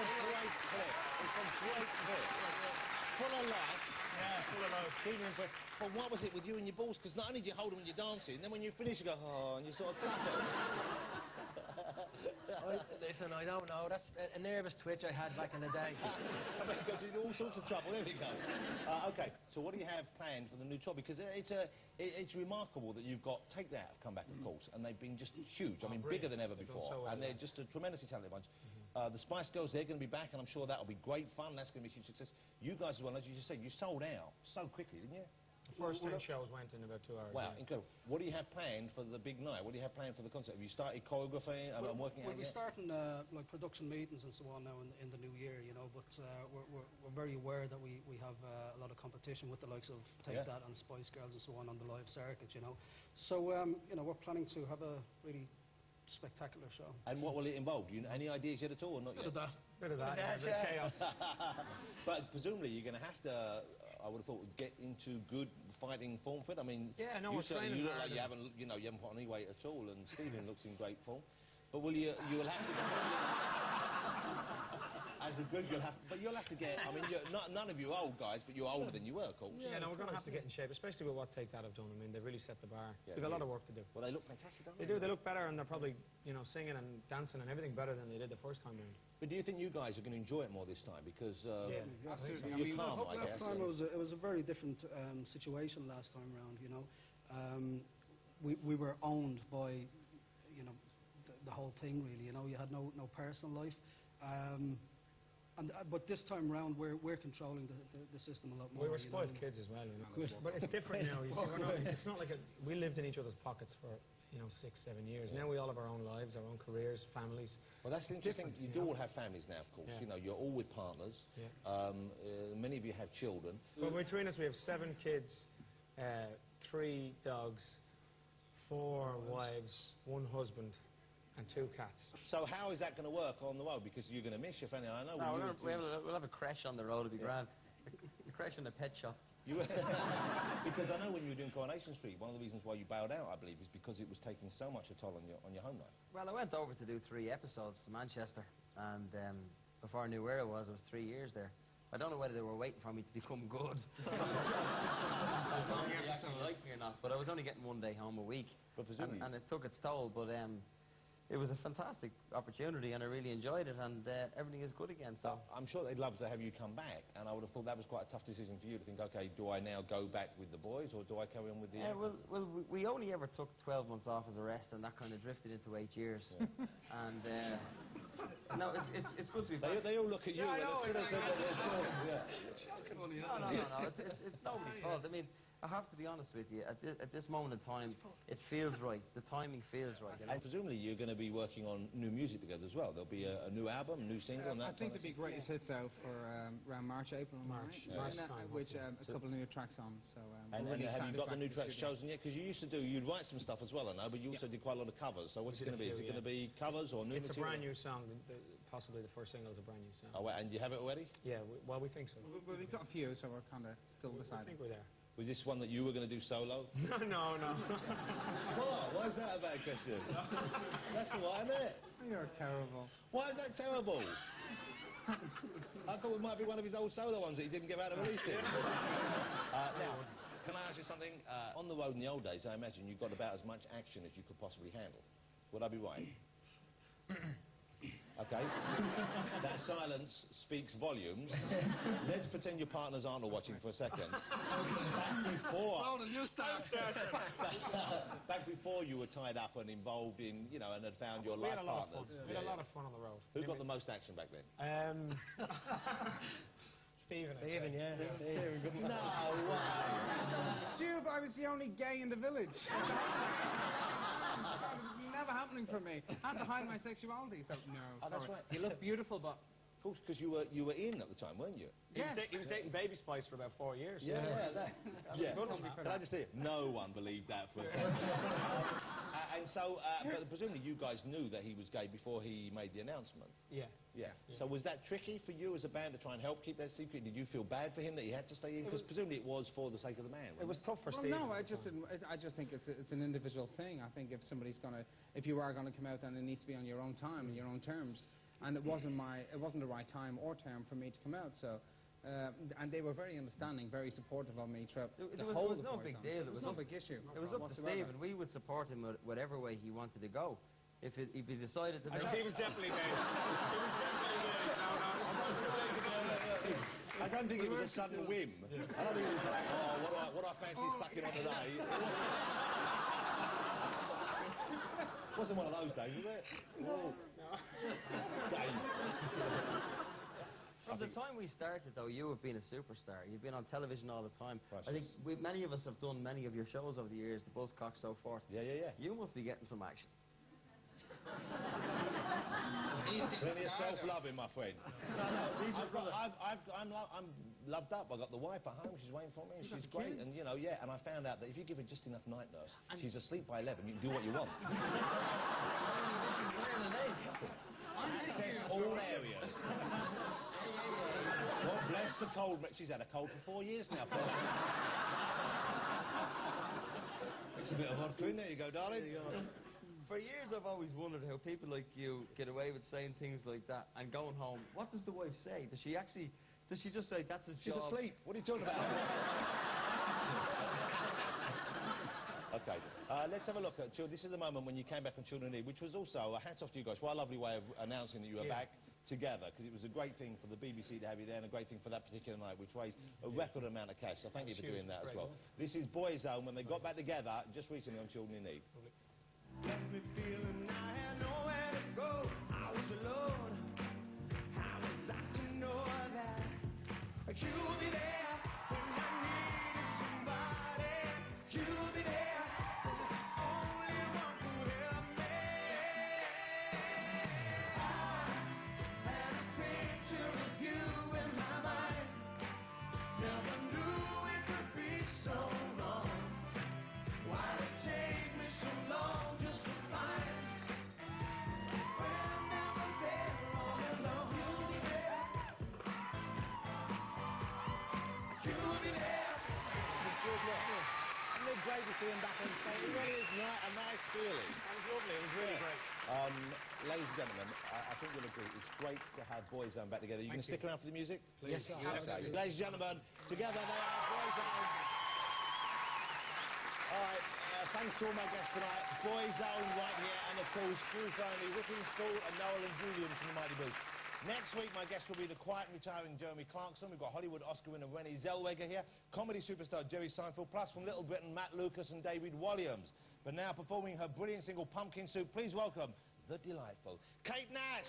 a great clip. It's a great clip. Full of life. Yeah, full of life. Keeping but what was it with you and your balls? Because not only do you hold them when you're dancing, and then when you finish you go, oh, and you sort of clap it. Listen, I don't know. That's a nervous twitch I had back in the day. I bet it goes into all sorts of trouble. There we go. OK, so what do you have planned for the new tour? Because it's remarkable that you've got Take That have come back, of course, and they've been just huge. I mean, bigger than ever before. So well, and they're just a tremendously talented bunch. The Spice Girls, they're going to be back, and I'm sure that'll be great fun. That's going to be a huge success. You guys as well, as you just said, you sold out so quickly, didn't you? The first 10 shows went in about 2 hours. Wow, yeah. incredible. What do you have planned for the big night? What do you have planned for the concert? Have you started choreographing and working out yet? We're starting like production meetings and so on now in the new year, you know, but we're very aware that we have a lot of competition with the likes of Take That and Spice Girls and so on the live circuit, you know. So, you know, we're planning to have a really spectacular show. And what will it involve? Any ideas yet at all or not yet? Bit of that. Yeah, a bit of chaos. But presumably you're going to have to, I would have thought, get into good fighting form for it. I mean, yeah, no, you look like you haven't put on any weight at all, and Stephen looks in great form. But will you will have to as a good, you'll have to get. I mean, none of you are old guys, but you're older than you were, of course. Yeah, no, we're going to have to get in shape, especially with what Take That have done. I mean, they've really set the bar. Yeah, they've got a lot of work to do. Well, they look fantastic, don't they? They do. They look better, and they're probably, you know, singing and dancing and everything better than they did the first time round. But do you think you guys are going to enjoy it more this time? Because yeah, absolutely. I mean, last time it was a very different situation last time round. You know, we were owned by, you know, the whole thing really. You know, you had no personal life. But this time round, we're controlling the system a lot more. We were spoiled kids as well, you know. But it's different now. You see, it's not like we lived in each other's pockets for, you know, 6, 7 years. Now we all have our own lives, our own careers, families. Well, that's interesting. You do all have families now, of course. Yeah. You know, you're all with partners. Yeah. Many of you have children. Well, between us, we have 7 kids, 3 dogs, 4 wives, 1 husband, and 2 cats. So how is that going to work on the road? Because you're going to miss your family. I know. No, we'll have a crash on the road. It'll be grand. A crash in a pet shop. Because I know when you were doing Coronation Street, one of the reasons why you bailed out, I believe, is because it was taking so much a toll on your home life. Well, I went over to do 3 episodes to Manchester, and before I knew where I was 3 years there. I don't know whether they were waiting for me to become good. Like me or not, but I was only getting 1 day home a week. But presumably... and it took its toll, but it was a fantastic opportunity, and I really enjoyed it, and everything is good again. So I'm sure they'd love to have you come back, and I would have thought that was quite a tough decision for you to think, OK, do I now go back with the boys, or do I carry on with the... well, we only ever took 12 months off as a rest, and that kind of drifted into 8 years. Yeah. And no, it's good to be back. They all look at you as soon as they get their story. No, it's nobody's fault. I mean, I have to be honest with you, at this moment in time, it feels right. The timing feels right. You know? And presumably you're going to be working on new music together as well. There'll be a new album, a new single, and that. I think there'll be greatest hits out for around March, April, which a couple of new tracks on. So and have you got the new tracks chosen yet? Because you'd write some stuff as well, I know, but you also did quite a lot of covers. So what's it going to be? Is it going to be covers or new material? It's a brand new song. Possibly the first single is a brand new song. Oh, and you have it already? Yeah, well, we think so. Well, we've got a few, so we're kind of still deciding. I think we're there. Was this one that you were going to do solo? No. What? Why is that a bad question? That's the one, isn't it? You're terrible. Why is that terrible? I thought it might be one of his old solo ones that he didn't get out of releasing. Now, can I ask you something? On the road in the old days, I imagine you got about as much action as you could possibly handle. Would I be right? Okay. That silence speaks volumes. Let's pretend your partners aren't all watching for a second. Back before you were tied up and involved in, you know, and had found your life partners. We had a lot of fun on the road. Who got the most action back then? Stephen, yeah. Stephen. No way. Dude, I was the only gay in the village. Never happening for me. I had to hide my sexuality, so no. Oh, that's right. You look beautiful, but... Of course, because you were in at the time, weren't you? Yes. He was dating Baby Spice for about 4 years. Yeah. Can I just say, no one believed that for a second. And so, but presumably you guys knew that he was gay before he made the announcement. Yeah. So was that tricky for you as a band to try and help keep that secret? Did you feel bad for him that he had to stay in? Because presumably it was for the sake of the man. It was tough for Steve. No, I just think it's an individual thing. I think if you are going to come out, then it needs to be on your own time and your own terms. and it wasn't the right time or term for me to come out. So. And they were very understanding, very supportive of me throughout the whole of the It was no big deal. It was no big issue. It was up to Steve, and we would support him whatever way he wanted to go. If he decided to... He was definitely there. He was definitely there. I don't think it was a sudden whim. I don't think it was like, oh, what I fancy sucking on today. It wasn't one of those days, was it? No. Dave. From the time we started, though, you have been a superstar. You've been on television all the time. Precious. I think many of us have done many of your shows over the years, the Buzzcock, so forth. Yeah. You must be getting some action. Plenty of self-loving, my friend. I'm loved up. I got the wife at home. She's waiting for me. She's great. And you know, and I found out that if you give her just enough night nurse, she's asleep by 11. You can do what you want. Access all areas. Well, bless the cold. She's had a cold for 4 years now. Mix a bit of vodka in there. You go, darling. For years, I've always wondered how people like you get away with saying things like that and going home. What does the wife say? Does she just say that's his job? She's asleep. What are you talking about? Okay, let's have a look at Children. This is the moment when you came back on Children in Need, which was also a hats off to you guys. What a lovely way of announcing that you were back together, because it was a great thing for the BBC to have you there and a great thing for that particular night, which raised a record amount of cash. So thank you for doing that as well. This is Boyzone when they got back together just recently on Children in Need. Left me feeling I had nowhere to go. I was alone. How was I to know that you'll be there when I needed somebody? You'll be there when the only one could help me. I had a picture of you in my mind. Never knew it could be so wrong. Why did it take me so long? Great to see him back on stage. It really is a nice feeling. That was lovely. It was really great. Ladies and gentlemen, I think you'll agree it's great to have Boyzone back together. You going to stick around for the music? Please. Yes, okay. Ladies and gentlemen, together they are Boyzone. All right, thanks to all my guests tonight. Boyzone right here, and of course, Crew Family, Whipping School, and Noel and Julian from the Mighty Boots. Next week, my guests will be the quiet and retiring Jeremy Clarkson. We've got Hollywood Oscar winner Renée Zellweger here, comedy superstar Jerry Seinfeld, plus from Little Britain, Matt Lucas and David Walliams. But now, performing her brilliant single, Pumpkin Soup, please welcome the delightful Kate Nash.